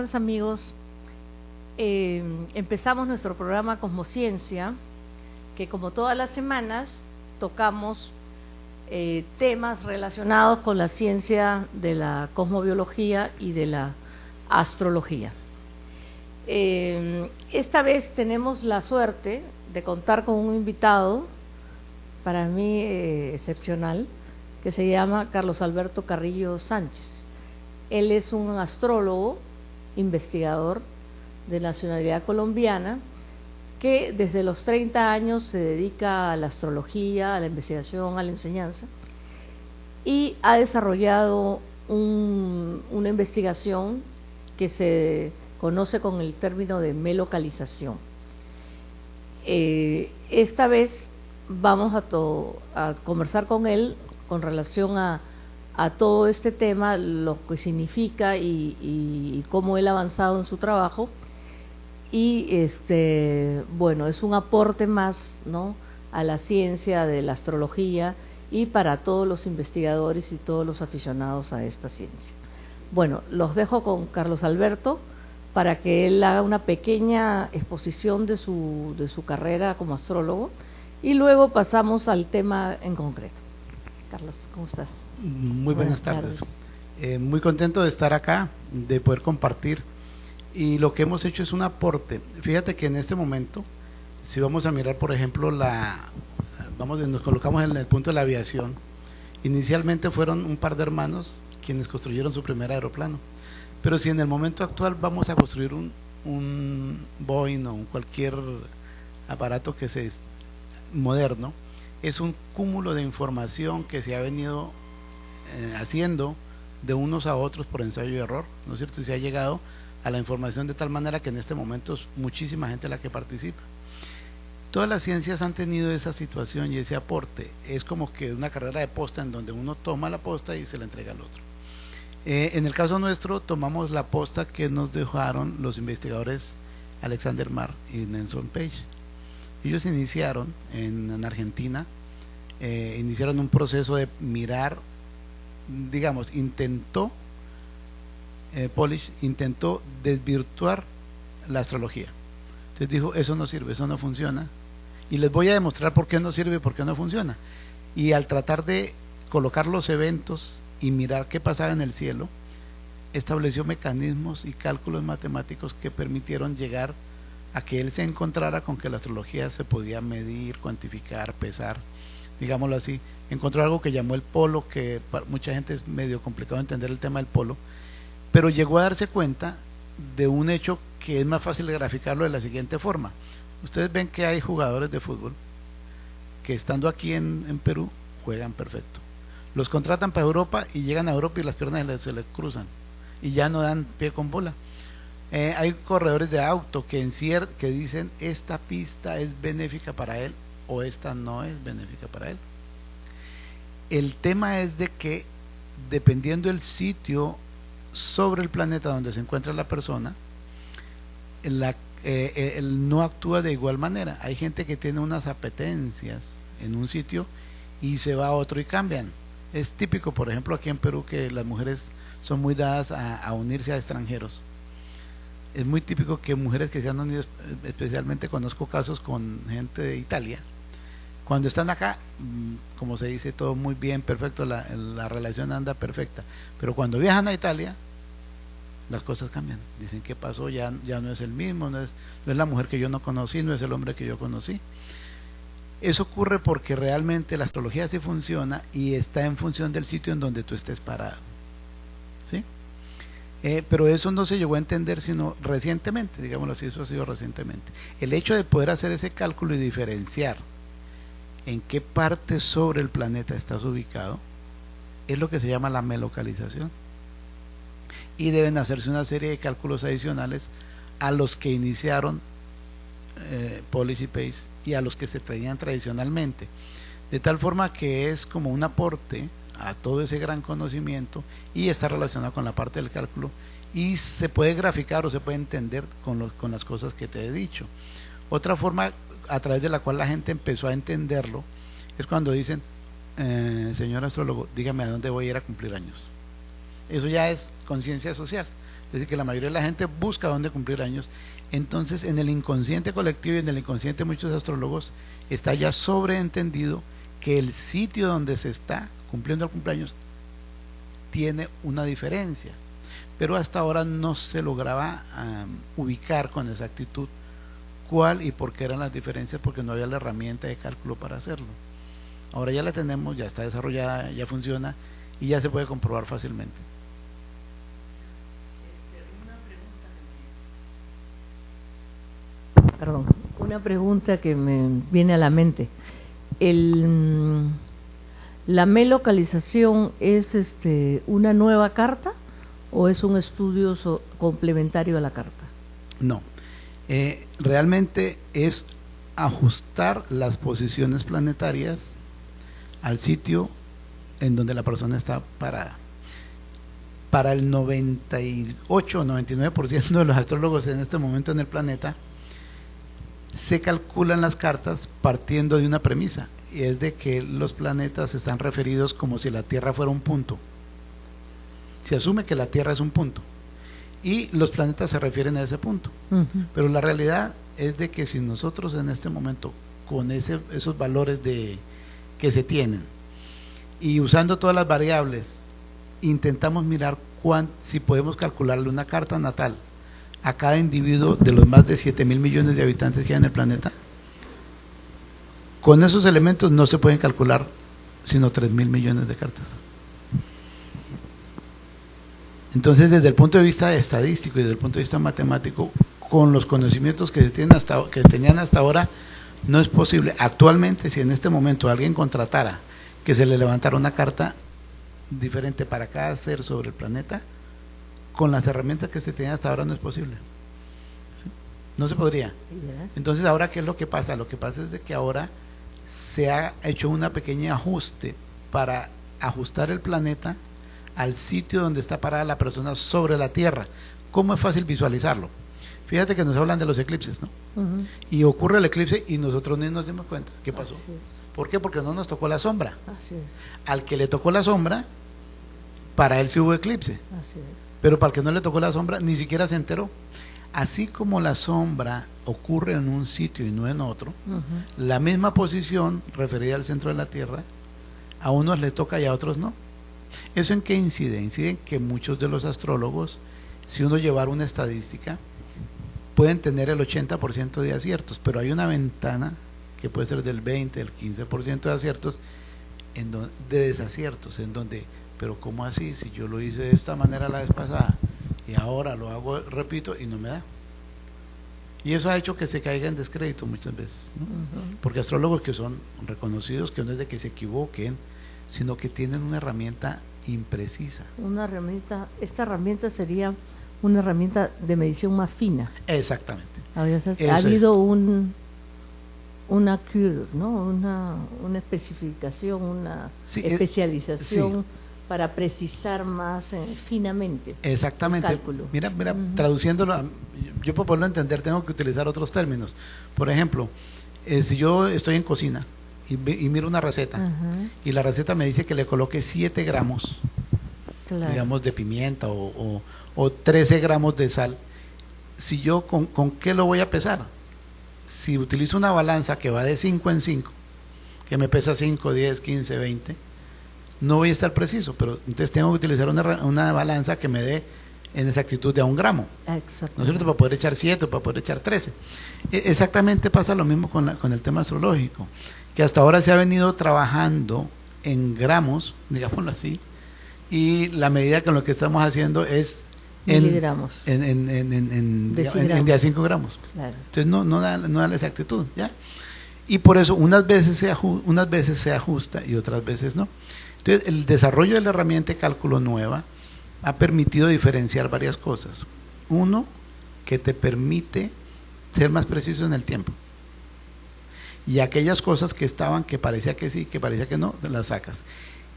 tardes, amigos. Empezamos nuestro programa Cosmociencia, que como todas las semanas tocamos temas relacionados con la ciencia de la cosmobiología y de la astrología. Esta vez tenemos la suerte de contar con un invitado, para mí excepcional, que se llama Carlos Alberto Carrillo Sánchez. Él es un astrólogo, investigador de nacionalidad colombiana, que desde los 30 años se dedica a la astrología, a la investigación, a la enseñanza, y ha desarrollado una investigación que se conoce con el término de melocalización. Esta vez vamos a conversar con él con relación a todo este tema, lo que significa y cómo él ha avanzado en su trabajo. Y bueno, es un aporte más, ¿no?, a la ciencia de la astrología y para todos los investigadores y todos los aficionados a esta ciencia. Bueno, los dejo con Carlos Alberto para que él haga una pequeña exposición de su carrera como astrólogo y luego pasamos al tema en concreto. Carlos, ¿cómo estás? Muy buenas tardes. Muy contento de estar acá, de poder compartir. Y lo que hemos hecho es un aporte. Fíjate que en este momento, si vamos a mirar, por ejemplo, nos colocamos en el punto de la aviación. Inicialmente fueron un par de hermanos quienes construyeron su primer aeroplano. Pero si en el momento actual vamos a construir un Boeing o cualquier aparato que sea moderno, es un cúmulo de información que se ha venido haciendo de unos a otros por ensayo y error, ¿no es cierto? Y se ha llegado a la información de tal manera que en este momento es muchísima gente la que participa. Todas las ciencias han tenido esa situación y ese aporte. Es como que una carrera de posta en donde uno toma la posta y se la entrega al otro. En el caso nuestro tomamos la posta que nos dejaron los investigadores Alexander Marr y Nelson Page. Ellos iniciaron en Argentina, iniciaron un proceso de mirar, digamos, Polish intentó desvirtuar la astrología. Entonces dijo, eso no sirve, eso no funciona, y les voy a demostrar por qué no sirve y por qué no funciona. Y al tratar de colocar los eventos y mirar qué pasaba en el cielo, estableció mecanismos y cálculos matemáticos que permitieron llegar a que él se encontrara con que la astrología se podía medir, cuantificar, pesar, digámoslo así. Encontró algo que llamó el polo, que para mucha gente es medio complicado entender el tema del polo, pero llegó a darse cuenta de un hecho que es más fácil de graficarlo de la siguiente forma. Ustedes ven que hay jugadores de fútbol que estando aquí en Perú juegan perfecto. Los contratan para Europa y llegan a Europa y las piernas se les cruzan y ya no dan pie con bola. Hay corredores de auto que dicen esta pista es benéfica para él o esta no es benéfica para él. El tema es de que dependiendo del sitio sobre el planeta donde se encuentra la persona, él no actúa de igual manera. Hay gente que tiene unas apetencias en un sitio y se va a otro y cambian. Es típico, por ejemplo, aquí en Perú, que las mujeres son muy dadas a unirse a extranjeros. Es muy típico que mujeres que se han unido, especialmente conozco casos con gente de Italia, cuando están acá, como se dice, todo muy bien, perfecto, la relación anda perfecta, pero cuando viajan a Italia, las cosas cambian. Dicen, ¿qué pasó? Ya no es el mismo, no es la mujer que yo no conocí, no es el hombre que yo conocí. Eso ocurre porque realmente la astrología sí funciona y está en función del sitio en donde tú estés parado, ¿sí? Pero eso no se llegó a entender sino recientemente, digámoslo así, eso ha sido recientemente. El hecho de poder hacer ese cálculo y diferenciar en qué parte sobre el planeta estás ubicado es lo que se llama la melocalización, y deben hacerse una serie de cálculos adicionales a los que iniciaron Polish y Page y a los que se tenían tradicionalmente, de tal forma que es como un aporte a todo ese gran conocimiento y está relacionado con la parte del cálculo y se puede graficar o se puede entender con las cosas que te he dicho. Otra forma a través de la cual la gente empezó a entenderlo es cuando dicen, señor astrólogo, dígame a dónde voy a ir a cumplir años. Eso ya es conciencia social. Es decir, que la mayoría de la gente busca dónde cumplir años. Entonces, en el inconsciente colectivo y en el inconsciente de muchos astrólogos está ya sobreentendido que el sitio donde se está cumpliendo el cumpleaños tiene una diferencia, pero hasta ahora no se lograba ubicar con exactitud cuál y por qué eran las diferencias, porque no había la herramienta de cálculo para hacerlo. Ahora ya la tenemos, ya está desarrollada, ya funciona y ya se puede comprobar fácilmente. Una pregunta que me viene a la mente. ¿La melocalización es una nueva carta o es un estudio complementario a la carta? No, realmente es ajustar las posiciones planetarias al sitio en donde la persona está parada. Para el 98 o 99% de los astrólogos en este momento en el planeta, se calculan las cartas partiendo de una premisa, y es de que los planetas están referidos como si la Tierra fuera un punto. Se asume que la Tierra es un punto y los planetas se refieren a ese punto. Pero la realidad es de que si nosotros en este momento, con esos valores que se tienen y usando todas las variables, intentamos mirar si podemos calcularle una carta natal a cada individuo de los más de 7.000 millones de habitantes que hay en el planeta, con esos elementos no se pueden calcular sino 3.000 millones de cartas. Entonces, desde el punto de vista estadístico y desde el punto de vista matemático, con los conocimientos que tenían hasta ahora, no es posible. Actualmente, si en este momento alguien contratara que se le levantara una carta diferente para cada ser sobre el planeta, con las herramientas que se tenían hasta ahora no es posible. ¿Sí? No se podría. Entonces, ahora, ¿qué es lo que pasa? Lo que pasa es de que ahora se ha hecho un pequeño ajuste para ajustar el planeta al sitio donde está parada la persona sobre la Tierra. ¿Cómo es fácil visualizarlo? Fíjate que nos hablan de los eclipses, ¿no? Y ocurre el eclipse y nosotros ni nos dimos cuenta. ¿Qué pasó? ¿Por qué? Porque no nos tocó la sombra. Al que le tocó la sombra, para él sí hubo eclipse. Pero para el que no le tocó la sombra, ni siquiera se enteró. Así como la sombra ocurre en un sitio y no en otro, la misma posición referida al centro de la Tierra, a unos le toca y a otros no. ¿Eso en qué incide? Incide en que muchos de los astrólogos, si uno llevara una estadística, pueden tener el 80% de aciertos, pero hay una ventana que puede ser del 20, del 15% de aciertos, de desaciertos, en donde, pero ¿cómo así? Si yo lo hice de esta manera la vez pasada y ahora lo hago, repito, y no me da. Y eso ha hecho que se caiga en descrédito muchas veces, ¿no? Porque astrólogos que son reconocidos, que no es de que se equivoquen, sino que tienen una herramienta imprecisa. Esta herramienta sería una herramienta de medición más fina. Exactamente. Ha habido una cure, ¿no? Una especificación, una especialización para precisar más finamente. Exactamente. El cálculo. Mira, traduciéndolo, yo para poderlo entender tengo que utilizar otros términos. Por ejemplo, si yo estoy en cocina y miro una receta y la receta me dice que le coloque 7 gramos, digamos, de pimienta o 13 gramos de sal, si yo con qué lo voy a pesar. Si utilizo una balanza que va de 5 en 5, que me pesa 5, 10, 15, 20, no voy a estar preciso, pero entonces tengo que utilizar una balanza que me dé en exactitud de a 1 gramo, ¿no es cierto? Para poder echar 7 o para poder echar 13. Exactamente pasa lo mismo con el tema astrológico, que hasta ahora se ha venido trabajando en gramos, digámoslo así, y la medida que lo que estamos haciendo es miligramos de a 5 gramos. Claro. Entonces no da la exactitud, ¿ya? Y por eso unas veces se ajusta y otras veces no. Entonces el desarrollo de la herramienta de cálculo nueva ha permitido diferenciar varias cosas. Uno, que te permite ser más preciso en el tiempo, y aquellas cosas que parecía que sí, que parecía que no, las sacas.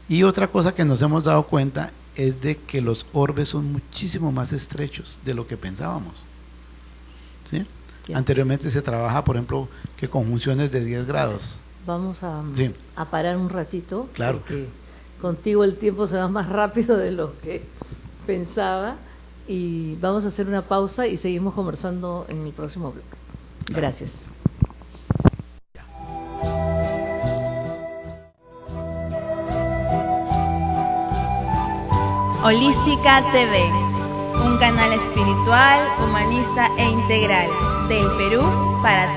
Y otra cosa que nos hemos dado cuenta es de que los orbes son muchísimo más estrechos de lo que pensábamos, ¿sí? Anteriormente se trabaja, por ejemplo, que conjunciones de 10 grados. Vamos a parar un ratito, claro, porque contigo el tiempo se va más rápido de lo que pensaba, Y vamos a hacer una pausa y seguimos conversando en el próximo bloque. Gracias. Holística TV, un canal espiritual, humanista e integral del Perú para